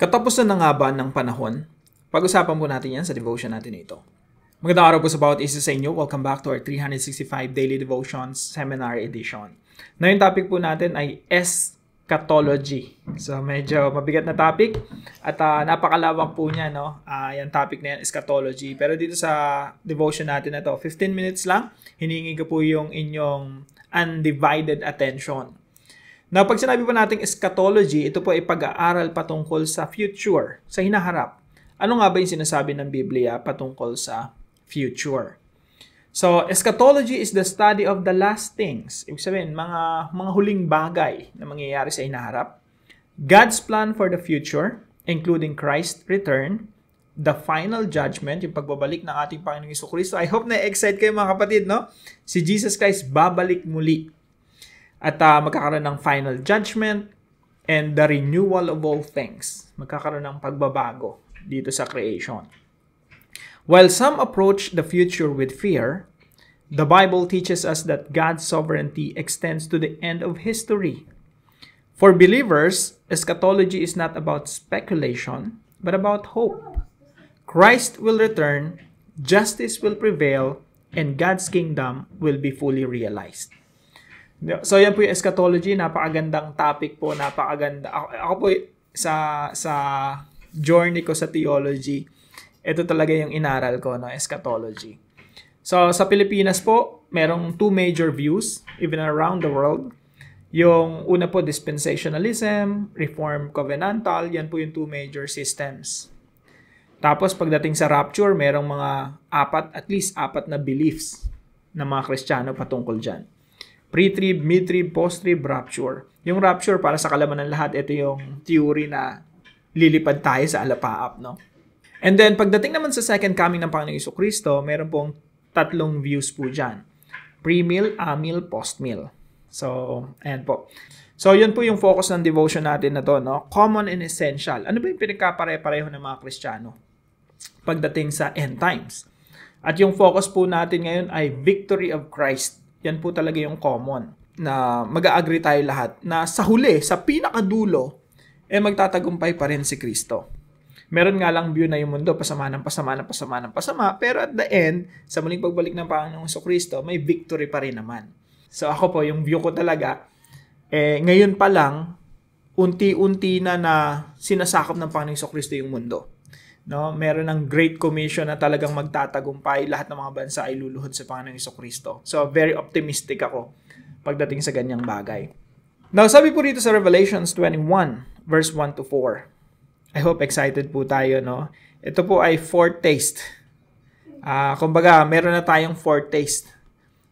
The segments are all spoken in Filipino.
Katapusan na nga ba ng panahon? Pag-usapan po natin yan sa devotion natin ito. Magandang araw po sa bawat isa sa inyo. Welcome back to our 365 Daily Devotions Seminar Edition. Na yung topic po natin ay eschatology. So medyo mabigat na topic at napakalawak po niya, no? Yung topic na yan, eschatology. Pero dito sa devotion natin na to, 15 minutes lang, hiningi ko po yung inyong undivided attention. Now, pag sinabi po natin eschatology, ito po ay pag-aaral patungkol sa future, sa hinaharap. Ano nga ba yung sinasabi ng Biblia patungkol sa future? So, eschatology is the study of the last things. Ibig sabihin, mga huling bagay na mangyayari sa hinaharap. God's plan for the future, including Christ's return, the final judgment, yung pagbabalik ng ating Panginoong Jesucristo. I hope na-excite kayo mga kapatid, no? Si Jesus Christ babalik muli. At magkakaroon ng final judgment and the renewal of all things. Magkakaroon ng pagbabago dito sa creation. While some approach the future with fear, the Bible teaches us that God's sovereignty extends to the end of history. For believers, eschatology is not about speculation, but about hope. Christ will return, justice will prevail, and God's kingdom will be fully realized. So yan po yung eschatology, napakagandang topic po, napakaganda. Ako po sa journey ko sa theology, ito talaga yung inaral ko, no, eschatology. So sa Pilipinas po, merong two major views, even around the world. Yung una po, dispensationalism, reform covenantal, yan po yung two major systems. Tapos pagdating sa rapture, merong mga at least apat na beliefs ng mga Kristiyano patungkol dyan. Pre-trib, mid-trib, post-trib, rapture. Yung rapture, para sa kalaman ng lahat, ito yung theory na lilipad tayo sa alapaap, no? And then, pagdating naman sa second coming ng Panginoong Jesucristo, meron pong tatlong views po dyan. Pre-meal, amil, post-meal. So, ayan po. So, yun po yung focus ng devotion natin na to, no? Common and essential. Ano ba yung pinagkapare-pareho ng mga Kristiyano pagdating sa end times? At yung focus po natin ngayon ay victory of Christ. Yan po talaga yung common na mag-a-agree tayo lahat na sa huli, sa pinakadulo, magtatagumpay pa rin si Kristo. Meron nga lang view na yung mundo, pasama, pero at the end, sa muling pagbalik ng Panginoong Jesucristo, may victory pa rin naman. So ako po, yung view ko talaga, ngayon pa lang, unti-unti na sinasakop ng Panginoong Jesucristo yung mundo. No, meron ng Great Commission na talagang magtatagumpay, lahat ng mga bansa ay luluhod sa Panginoong Jesucristo. So, very optimistic ako pagdating sa ganyang bagay. Now, sabi po dito sa Revelations 21, verse 1 to 4. I hope excited po tayo, no? Ito po ay foretaste. Kumbaga, meron na tayong foretaste.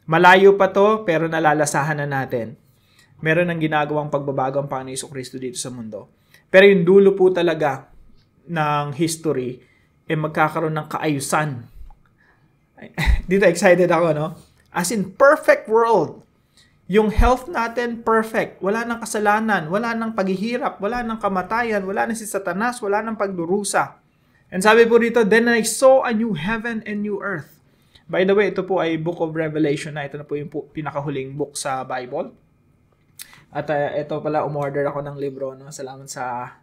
Malayo pa to, pero nalalasahan na natin. Meron ng ginagawang pagbabago ang Panginoong Jesucristo dito sa mundo. Pero yung dulo po talaga ng history, magkakaroon ng kaayusan. Dito excited ako, no? As in, perfect world. Yung health natin, perfect. Wala nang kasalanan, wala nang paghihirap, wala nang kamatayan, wala nang si Satanas, wala nang pagdurusa. And sabi po dito, then I saw a new heaven and new earth. By the way, ito po ay Book of Revelation na. Ito na po yung pinakahuling book sa Bible. At ito pala, umorder ako ng libro, no? Salamat sa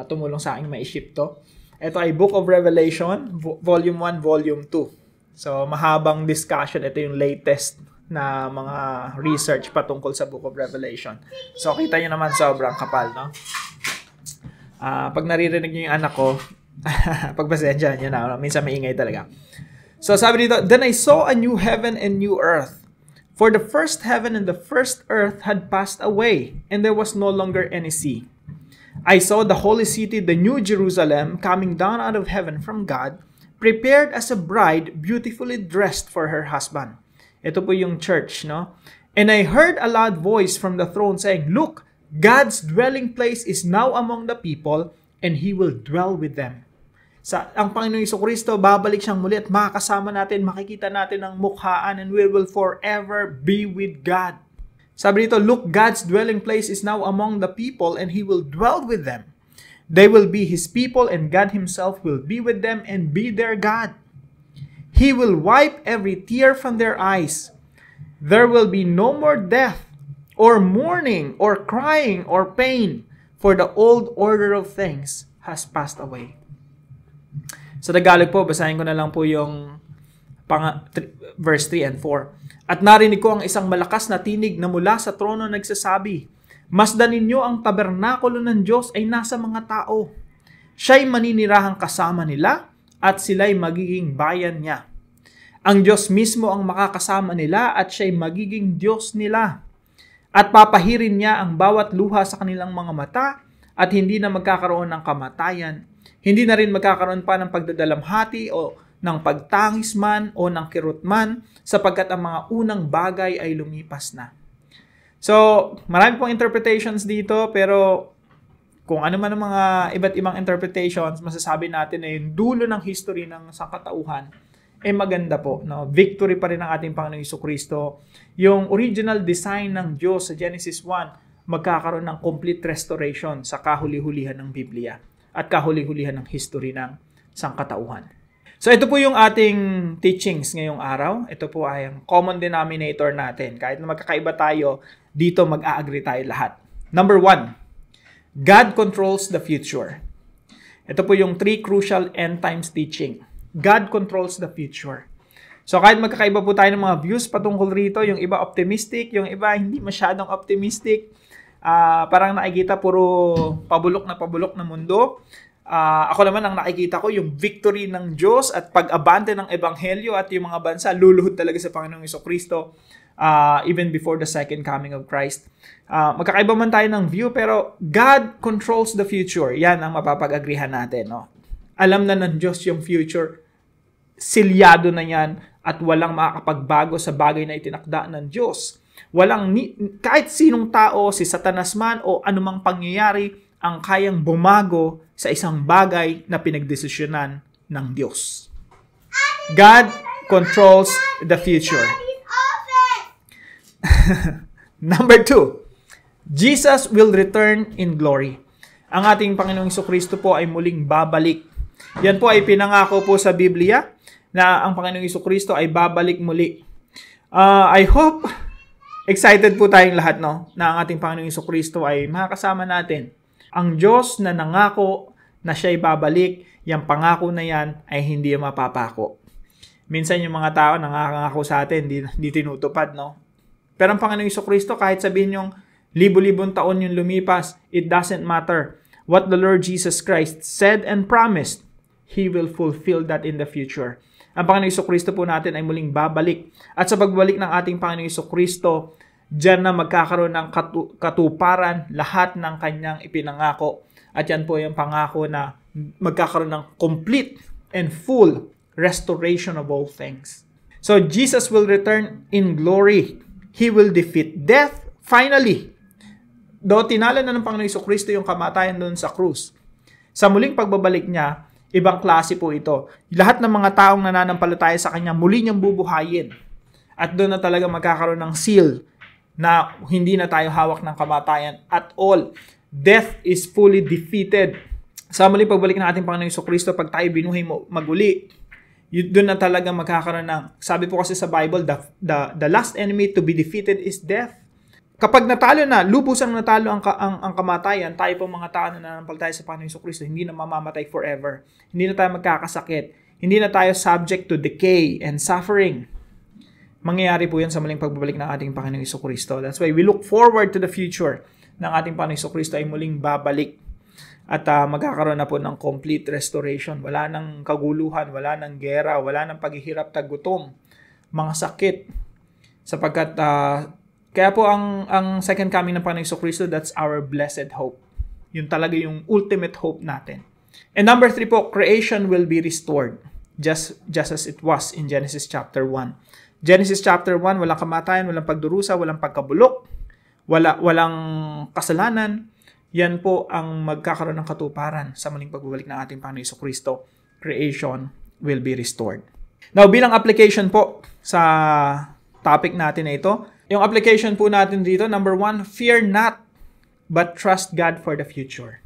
tumulong sa aking ma-ship to. Ito ay Book of Revelation, Volume 1, Volume 2. So, mahabang discussion. Ito yung latest na mga research patungkol sa Book of Revelation. So, kita nyo naman sobrang kapal, no? Pag naririnig nyo yung anak ko, pagpasensya nyo na, minsan maingay talaga. So, sabi dito, then I saw a new heaven and new earth. For the first heaven and the first earth had passed away, and there was no longer any sea. I saw the holy city, the new Jerusalem, coming down out of heaven from God, prepared as a bride, beautifully dressed for her husband. Ito po yung church, no? And I heard a loud voice from the throne saying, look, God's dwelling place is now among the people, and He will dwell with them. Ang Panginoong Jesucristo, babalik siyang muli at makakasama natin, makikita natin ang mukhaan, and we will forever be with God. Sabi dito, look, God's dwelling place is now among the people, and He will dwell with them. They will be His people, and God Himself will be with them and be their God. He will wipe every tear from their eyes. There will be no more death, or mourning, or crying, or pain, for the old order of things has passed away. Sa Tagalog po, basahin ko na lang po yung verse 3 and 4. At narinig ko ang isang malakas na tinig na mula sa trono nagsasabi, "Masdan ninyo ang tabernakulo ng Diyos ay nasa mga tao. Siya'y maninirahang kasama nila at sila'y magiging bayan niya. Ang Diyos mismo ang makakasama nila at siya'y magiging Diyos nila. At papahirin niya ang bawat luha sa kanilang mga mata at hindi na magkakaroon ng kamatayan. Hindi na rin magkakaroon pa ng pagdadalamhati o ng pagtangis man o ng kirot man sapagkat ang mga unang bagay ay lumipas na." So, marami pong interpretations dito pero kung ano man ang mga iba't ibang interpretations, masasabi natin na yung dulo ng history ng sangkatauhan maganda po. No? Victory pa rin ng ating Panginoong Jesucristo. Yung original design ng Diyos sa Genesis 1, magkakaroon ng complete restoration sa kahuli-hulihan ng Biblia at kahuli-hulihan ng history ng sangkatauhan. So ito po yung ating teachings ngayong araw. Ito po ay ang common denominator natin. Kahit na magkakaiba tayo, dito mag-a-agree tayo lahat. Number 1, God controls the future. Ito po yung 3 crucial end times teaching. God controls the future. So kahit magkakaiba po tayo ng mga views patungkol rito, yung iba optimistic, yung iba hindi masyadong optimistic, parang nakikita puro pabulok na mundo. Ako naman ang nakikita ko yung victory ng Diyos at pag-abante ng Ebanghelyo at yung mga bansa luluhod talaga sa Panginoong Jesucristo even before the second coming of Christ. Magkakaiba man tayo ng view pero God controls the future. Yan ang mapapag-agrihan natin. No? Alam na ng Diyos yung future. Silyado na yan at walang makakapagbago sa bagay na itinakda ng Diyos. Kahit sinong tao, si Satanas man o anumang pangyayari, ang kayang bumago sa isang bagay na pinagdesisyonan ng Diyos. God controls the future. Number 2, Jesus will return in glory. Ang ating Panginoong Jesucristo po ay muling babalik. Yan po ay pinangako po sa Biblia na ang Panginoong Jesucristo ay babalik muli. I hope excited po tayong lahat no na ang ating Panginoong Jesucristo ay makakasama natin. Ang Diyos na nangako na siya ay babalik, yung pangako na yan ay hindi mapapako. Minsan yung mga tao nangangako sa atin, hindi tinutupad, no? Pero ang Panginoong Jesucristo, kahit sabihin yung libo-libong taon yung lumipas, it doesn't matter. What the Lord Jesus Christ said and promised, He will fulfill that in the future. Ang Panginoong Jesucristo po natin ay muling babalik. At sa pagbalik ng ating Panginoong Jesucristo, diyan na magkakaroon ng katuparan lahat ng kanyang ipinangako. At yan po yung pangako na magkakaroon ng complete and full restoration of all things. So Jesus will return in glory. He will defeat death finally. Though tinalo na ng Panginoong Jesucristo yung kamatayan doon sa krus, sa muling pagbabalik niya, ibang klase po ito. Lahat ng mga taong nananampalataya sa kanya, muli niyang bubuhayin. At doon na talaga magkakaroon ng seal na hindi na tayo hawak ng kamatayan at all. Death is fully defeated. Sa muling pagbalik ng ating Panginoong Jesucristo, pag tayo binuhay maguli, doon na talaga magkakaroon ng, sabi po kasi sa Bible, the last enemy to be defeated is death. Kapag natalo na, lubusang natalo ang kamatayan, tayo po mga tao na nananampalataya sa Panginoong Jesucristo, hindi na mamamatay forever. Hindi na tayo magkakasakit. Hindi na tayo subject to decay and suffering. Mangyayari po yan sa muling pagbabalik ng ating Panginoong Jesucristo. That's why we look forward to the future ng ating Panginoong Jesucristo ay muling babalik. At magkakaroon na po ng complete restoration. Wala nang kaguluhan, wala nang gera, wala nang paghihirap, tagutom, mga sakit. Sapagkat kaya po ang second coming ng Panginoong Jesucristo, that's our blessed hope. Yun talaga yung ultimate hope natin. And number 3 po, creation will be restored. Just as it was in Genesis chapter 1. Genesis chapter 1, walang kamatayan, walang pagdurusa, walang pagkabulok, walang kasalanan. Yan po ang magkakaroon ng katuparan sa muling pagbabalik ng ating Panginoong Jesucristo. Creation will be restored. Now, bilang application po sa topic natin na ito, yung application po natin dito, number 1, fear not, but trust God for the future.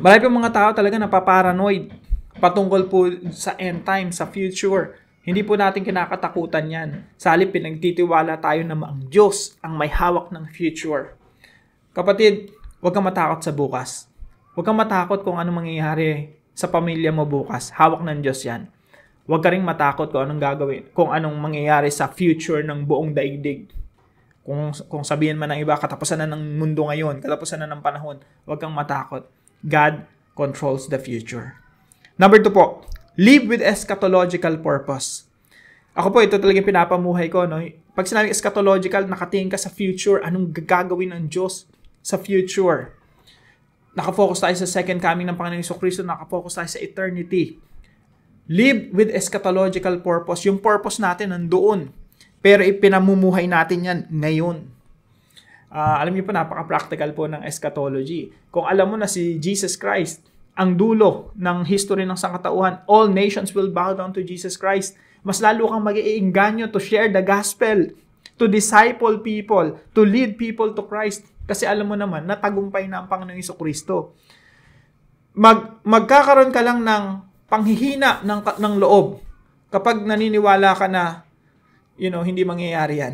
Marami po mga tao talaga napaparanoid patungkol po sa end time, sa future. Hindi po natin kinakatakutan yan. Sa halip, pinagtitiwala tayo na ang Diyos ang may hawak ng future. Kapatid, huwag kang matakot sa bukas. Huwag kang matakot kung anong mangyayari sa pamilya mo bukas. Hawak ng Diyos yan. Huwag ka rin matakot kung anong gagawin, kung anong mangyayari sa future ng buong daigdig. Kung sabihin man ng iba, katapusan na ng mundo ngayon, katapusan na ng panahon, huwag kang matakot. God controls the future. Number 2 po, live with eschatological purpose. Ako po, ito talagang pinapamuhay ko. No? Pag sinabi eschatological, nakatingin ka sa future, anong gagawin ng Diyos sa future. Nakafocus tayo sa second coming ng Panginoong Jesucristo, nakafocus tayo sa eternity. Live with eschatological purpose. Yung purpose natin nandoon. Pero ipinamumuhay natin yan ngayon. Alam niyo po, napaka-practical po ng eschatology. Kung alam mo na si Jesus Christ, ang dulo ng history ng sangkatauhan, all nations will bow down to Jesus Christ. Mas lalo kang mag-iinganyo to share the gospel, to disciple people, to lead people to Christ. Kasi alam mo naman, natagumpay na ang Panginoong Jesucristo. Magkakaroon ka lang ng panghihina ng loob kapag naniniwala ka na hindi mangyayari yan.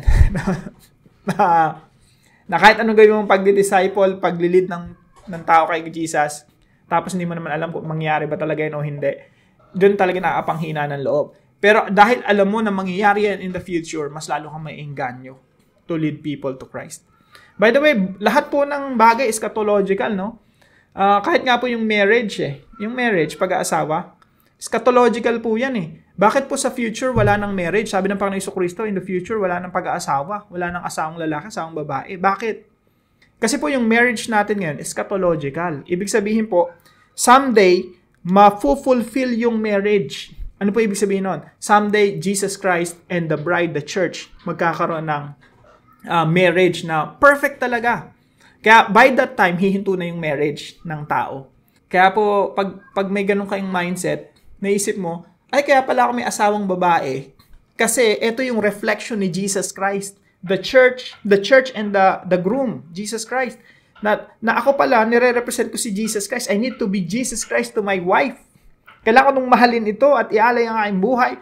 na kahit anong gawin mong pagdi-disciple, paglilid ng tao kay Jesus, tapos hindi mo naman alam kung mangyayari ba talaga yan o hindi, doon talaga nakapanghina ng loob. Pero dahil alam mo na mangyayari yan in the future, mas lalo kang maiengganyo to lead people to Christ. By the way, lahat po ng bagay eschatological, no? Kahit nga po yung marriage, yung marriage, pag-aasawa, eschatological po yan Bakit po sa future wala ng marriage? Sabi ng Panginoong Jesucristo, in the future wala ng pag-aasawa, wala ng asawang lalaki, asawang babae. Bakit? Kasi po yung marriage natin ngayon, eschatological. Ibig sabihin po, someday, ma-fulfill yung marriage. Ano po ibig sabihin nun? Someday, Jesus Christ and the bride, the church, magkakaroon ng marriage na perfect talaga. Kaya by that time, hihinto na yung marriage ng tao. Kaya po, pag may ganun kayong mindset, naisip mo, ay kaya pala ako may asawang babae. Kasi ito yung reflection ni Jesus Christ. The church and the groom, Jesus Christ. Na ako pala, nire-represent ko si Jesus Christ. I need to be Jesus Christ to my wife. Kailangan kong mahalin ito at ialay ang aking buhay.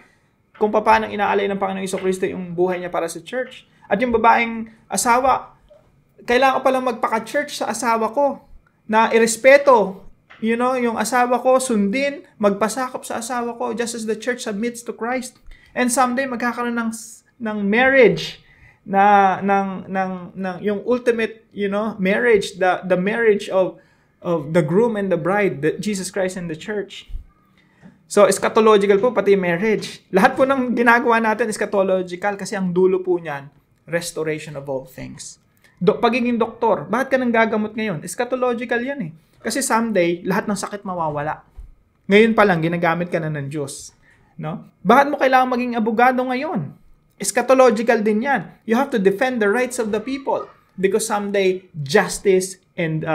Kung paano inaalay ng Panginoong Jesucristo yung buhay niya para sa church. At yung babaeng asawa, kailangan ko palang magpaka-church sa asawa ko. Na irespeto, yung asawa ko, sundin, magpasakop sa asawa ko, just as the church submits to Christ. And someday, magkakaroon ng marriage, yung ultimate, marriage, the marriage of the groom and the bride, Jesus Christ and the church. So, eschatological po, pati marriage. Lahat po ng ginagawa natin, eschatological, kasi ang dulo po niyan, restoration of all things. Pagiging doktor, bakit ka nang gagamot ngayon? Eschatological yan Kasi someday, lahat ng sakit mawawala. Ngayon pa lang, ginagamit ka na ng Diyos. No? Bakit mo kailangan maging abogado ngayon? Eschatological din yan. You have to defend the rights of the people. Because someday, justice and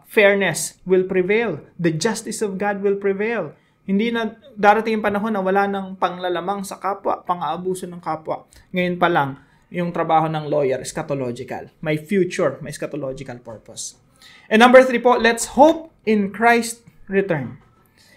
fairness will prevail. The justice of God will prevail. Hindi na darating yung panahon na wala ng panglalamang sa kapwa, pang-aabuso ng kapwa. Ngayon pa lang, yung trabaho ng lawyer, eschatological. May future, may eschatological purpose. And number 3 po, let's hope in Christ's return.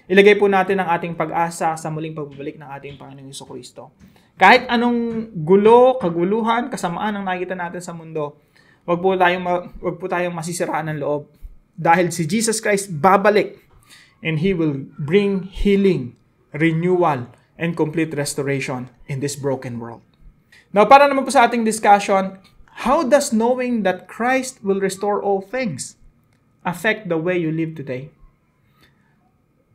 Ilagay po natin ang ating pag-asa sa muling pagbabalik ng ating Panginoong Jesucristo. Kahit anong gulo, kaguluhan, kasamaan ang nakikita natin sa mundo, wag po tayong masisiraan ng loob. Dahil si Jesus Christ babalik and He will bring healing, renewal, and complete restoration in this broken world. Now, para naman po sa ating discussion, how does knowing that Christ will restore all things affect the way you live today?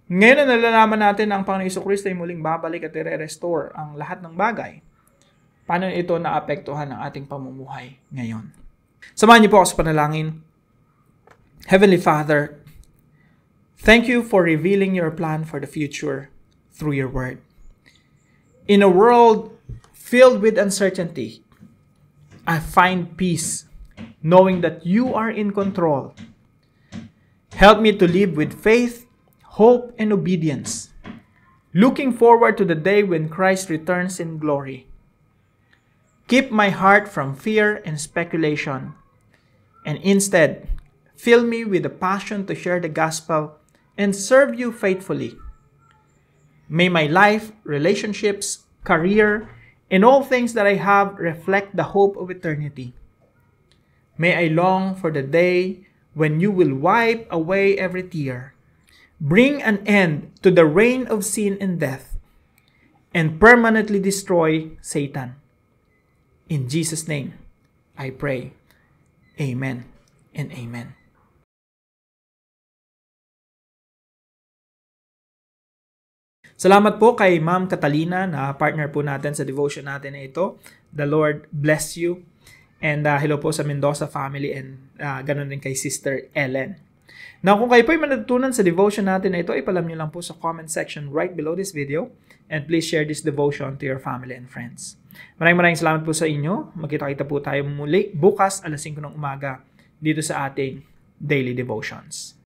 Ngayon na nalalaman natin na ang Panginoong Jesucristo ay muling babalik at i-restore ang lahat ng bagay. Paano ito naapektuhan ang ating pamumuhay ngayon? Samahan niyo po ako sa panalangin. Heavenly Father, thank you for revealing your plan for the future through your word. In a world filled with uncertainty, I find peace knowing that you are in control. Help me to live with faith, hope, and obedience, looking forward to the day when Christ returns in glory. Keep my heart from fear and speculation, and instead, fill me with a passion to share the gospel and serve you faithfully. May my life, relationships, career, and all things that I have reflect the hope of eternity. May I long for the day when you will wipe away every tear, bring an end to the reign of sin and death, and permanently destroy Satan. In Jesus' name, I pray. Amen and amen. Salamat po kay Ma'am Catalina na partner po natin sa devotion natin na ito. The Lord bless you. And hello po sa Mendoza family and ganun din kay Sister Ellen. Now, kung kayo po ay manatutunan sa devotion natin na ito, ipalam nyo lang po sa comment section right below this video. And please share this devotion to your family and friends. Maraming salamat po sa inyo. Magkita-kita po tayo muli bukas alas 5 ng umaga dito sa ating Daily Devotions.